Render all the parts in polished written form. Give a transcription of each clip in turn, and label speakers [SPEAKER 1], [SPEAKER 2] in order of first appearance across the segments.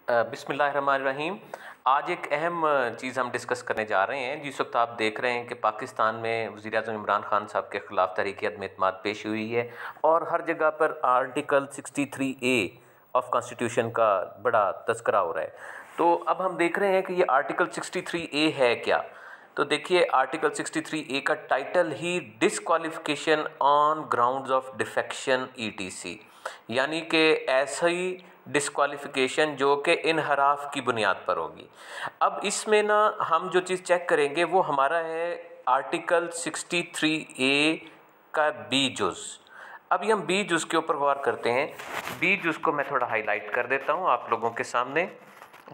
[SPEAKER 1] बिस्मिल्लाहिर्रहमानिर्रहीम। आज एक अहम चीज़ हम डिस्कस करने जा रहे हैं। जिस वक्त आप देख रहे हैं कि पाकिस्तान में वज़ीर-ए-आज़म इमरान खान साहब के ख़िलाफ़ तहरीक अदम एतमाद पेश हुई है और हर जगह पर आर्टिकल 63A ऑफ कॉन्स्टिट्यूशन का बड़ा तज़किरा हो रहा है। तो अब हम देख रहे हैं कि ये आर्टिकल 63A है क्या। तो देखिए, आर्टिकल 63A का title he disqualification on grounds of defection ETC, यानी कि ऐसी डिस्क्वालिफिकेशन जो कि इनहराफ की बुनियाद पर होगी। अब इसमें ना हम जो चीज़ चेक करेंगे वो हमारा है आर्टिकल 63A का बी जुज़। अब हम बी जुज़ के ऊपर गौर करते हैं। बी जुज़ को मैं थोड़ा हाईलाइट कर देता हूँ आप लोगों के सामने,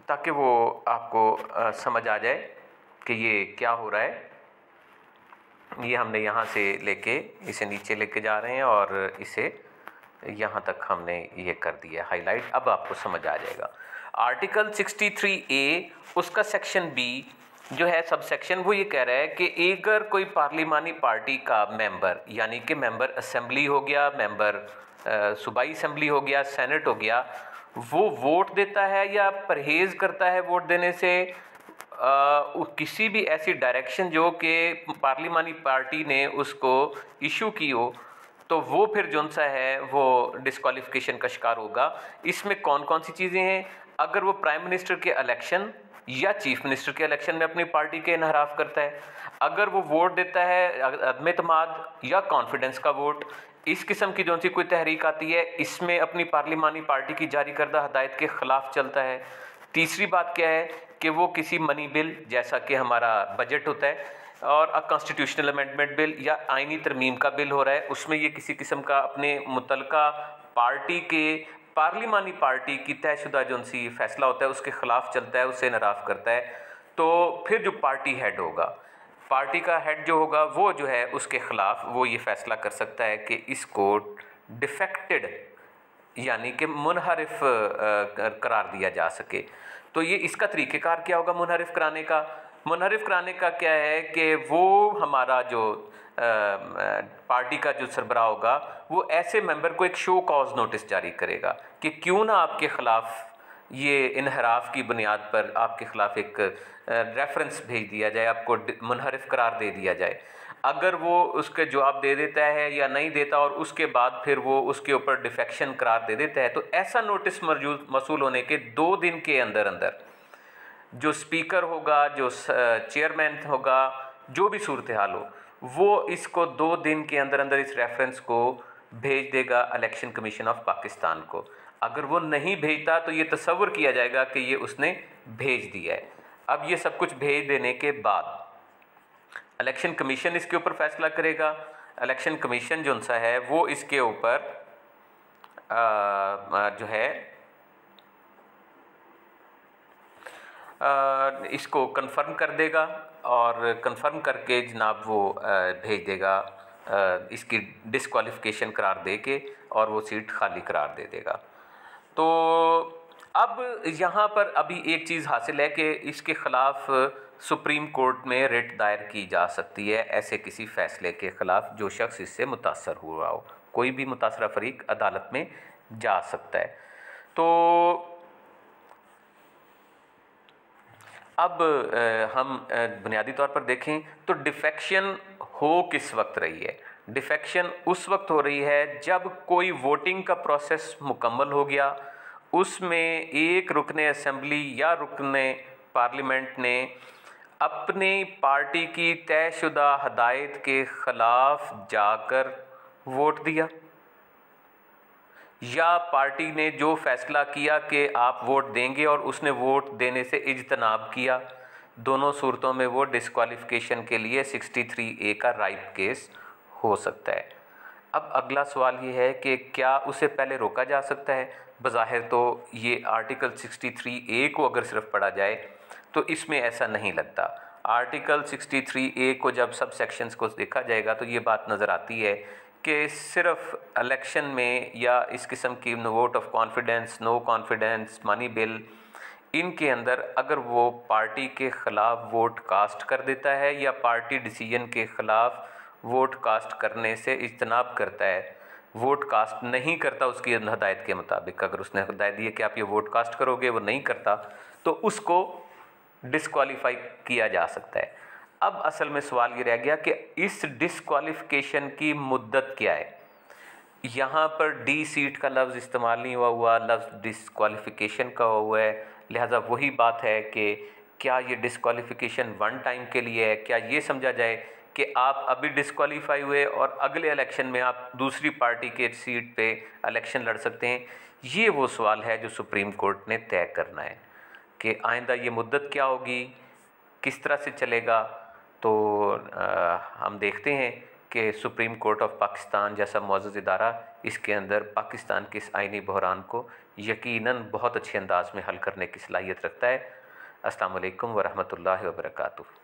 [SPEAKER 1] ताकि वो आपको समझ आ जाए कि ये क्या हो रहा है। ये हमने यहाँ से लेके इसे नीचे लेके जा रहे हैं और इसे यहाँ तक हमने ये कर दिया हाईलाइट। अब आपको समझ आ जाएगा। आर्टिकल 63A उसका सेक्शन बी जो है सब सेक्शन, वो ये कह रहा है कि अगर कोई पार्लिमानी पार्टी का मेंबर, यानी कि मेंबर असेंबली हो गया, मेंबर सूबाई असेंबली हो गया, सेनेट हो गया, वो वोट देता है या परहेज़ करता है वोट देने से किसी भी ऐसी डायरेक्शन जो कि पार्लिमानी पार्टी ने उसको इशू की हो, तो वो फिर जो सा है वो डिस्क्वालिफिकेशन का शिकार होगा। इसमें कौन कौन सी चीज़ें हैं? अगर वो प्राइम मिनिस्टर के इलेक्शन या चीफ मिनिस्टर के इलेक्शन में अपनी पार्टी के इनहराफ करता है, अगर वो वोट देता है अदम एतमाद या कॉन्फिडेंस का वोट, इस किस्म की जो सी कोई तहरीक आती है, इसमें अपनी पार्लिमानी पार्टी की जारी करदा हदायत के ख़िलाफ़ चलता है। तीसरी बात क्या है कि वो किसी मनी बिल, जैसा कि हमारा बजट होता है, और कॉन्स्टिट्यूशनल अमेंडमेंट बिल या आइनी तरमीम का बिल हो रहा है, उसमें ये किसी किस्म का अपने मुतलका पार्टी के पार्लिमानी पार्टी की तयशुदा जो सी फैसला होता है उसके ख़िलाफ़ चलता है, उससे इनराफ़ करता है, तो फिर जो पार्टी हेड होगा, पार्टी का हेड जो होगा वो जो है उसके ख़िलाफ़ वो ये फ़ैसला कर सकता है कि इसको डिफेक्टेड यानी कि मुनहरिफ करार दिया जा सके। तो ये इसका तरीक़ेकार क्या होगा मुनहरिफ कराने का? मुनहरिफ कराने का क्या है कि वो हमारा जो पार्टी का जो सरबराह होगा वो ऐसे मेंबर को एक शो कॉज नोटिस जारी करेगा कि क्यों ना आपके ख़िलाफ़ ये इनहराफ की बुनियाद पर आपके ख़िलाफ़ एक रेफरेंस भेज दिया जाए, आपको मुनहरिफ करार दे दिया जाए। अगर वो उसके जवाब दे देता है या नहीं देता और उसके बाद फिर वो उसके ऊपर डिफेक्शन करार दे देता है, तो ऐसा नोटिस मौसूल होने के 2 दिन के अंदर अंदर जो स्पीकर होगा, जो चेयरमैन होगा, जो भी सूरत हाल हो, वो इसको 2 दिन के अंदर अंदर इस रेफरेंस को भेज देगा इलेक्शन कमीशन ऑफ पाकिस्तान को। अगर वो नहीं भेजता तो ये तसव्वुर किया जाएगा कि ये उसने भेज दिया है। अब ये सब कुछ भेज देने के बाद इलेक्शन कमीशन इसके ऊपर फैसला करेगा। इलेक्शन कमीशन जो सा है वो इसके ऊपर जो है इसको कंफर्म कर देगा और कंफर्म करके जनाब वो भेज देगा इसकी डिस्क्वालिफिकेशन करार दे के, और वो सीट खाली करार दे देगा। तो अब यहाँ पर अभी एक चीज़ हासिल है कि इसके ख़िलाफ़ सुप्रीम कोर्ट में रिट दायर की जा सकती है ऐसे किसी फ़ैसले के ख़िलाफ़ जो शख्स इससे मुतासर हुआ हो। कोई भी मुतासरा फ़रीक अदालत में जा सकता है। तो अब हम बुनियादी तौर पर देखें तो डिफेक्शन हो किस वक्त रही है? डिफेक्शन उस वक्त हो रही है जब कोई वोटिंग का प्रोसेस मुकम्मल हो गया, उसमें एक रुकने असेंबली या रुकने पार्लियामेंट ने अपनी पार्टी की तयशुदा हदायत के ख़िलाफ़ जाकर वोट दिया, या पार्टी ने जो फैसला किया कि आप वोट देंगे और उसने वोट देने से इज्तनाब किया। दोनों सूरतों में वो डिस्क्वालिफिकेशन के लिए 63A का राइट केस हो सकता है। अब अगला सवाल ये है कि क्या उसे पहले रोका जा सकता है? बज़ाहिर तो ये आर्टिकल 63A को अगर सिर्फ पढ़ा जाए तो इसमें ऐसा नहीं लगता। आर्टिकल 63A को जब सब सेक्शंस को देखा जाएगा तो ये बात नज़र आती है कि सिर्फ इलेक्शन में या इस किस्म की vote of confidence, no confidence, money bill, इनके अंदर अगर वो पार्टी के ख़िलाफ़ वोट कास्ट कर देता है या पार्टी डिसीजन के ख़िलाफ़ वोट कास्ट करने से इज्तनाब करता है, वोट कास्ट नहीं करता उसकी हदायत के मुताबिक, अगर उसने हदायत दी है कि आप ये वोट कास्ट करोगे, वो नहीं करता तो उसको डिस्क्वालीफाई किया जा सकता है। अब असल में सवाल ये रह गया कि इस डिस्क्वालिफिकेशन की मुद्दत क्या है। यहाँ पर डी सीट का लफ्ज़ इस्तेमाल नहीं हुआ, लफ्ज़ डिस्क्वालिफिकेशन का हुआ है। लिहाजा वही बात है कि क्या ये डिस्क्वालिफिकेशन वन टाइम के लिए है, क्या ये समझा जाए कि आप अभी डिस्क्वालीफाई हुए और अगले इलेक्शन में आप दूसरी पार्टी के सीट पे इलेक्शन लड़ सकते हैं। ये वो सवाल है जो सुप्रीम कोर्ट ने तय करना है कि आइंदा ये मुद्दत क्या होगी, किस तरह से चलेगा। तो हम देखते हैं कि सुप्रीम कोर्ट ऑफ पाकिस्तान जैसा मुअज़्ज़ज़ इदारा इसके अंदर पाकिस्तान के इस आइनी बहरान को यकीनन बहुत अच्छे अंदाज में हल करने की सलाहियत रखता है। अस्सलाम वालेकुम व रहमतुल्लाहि व बरकातुहू।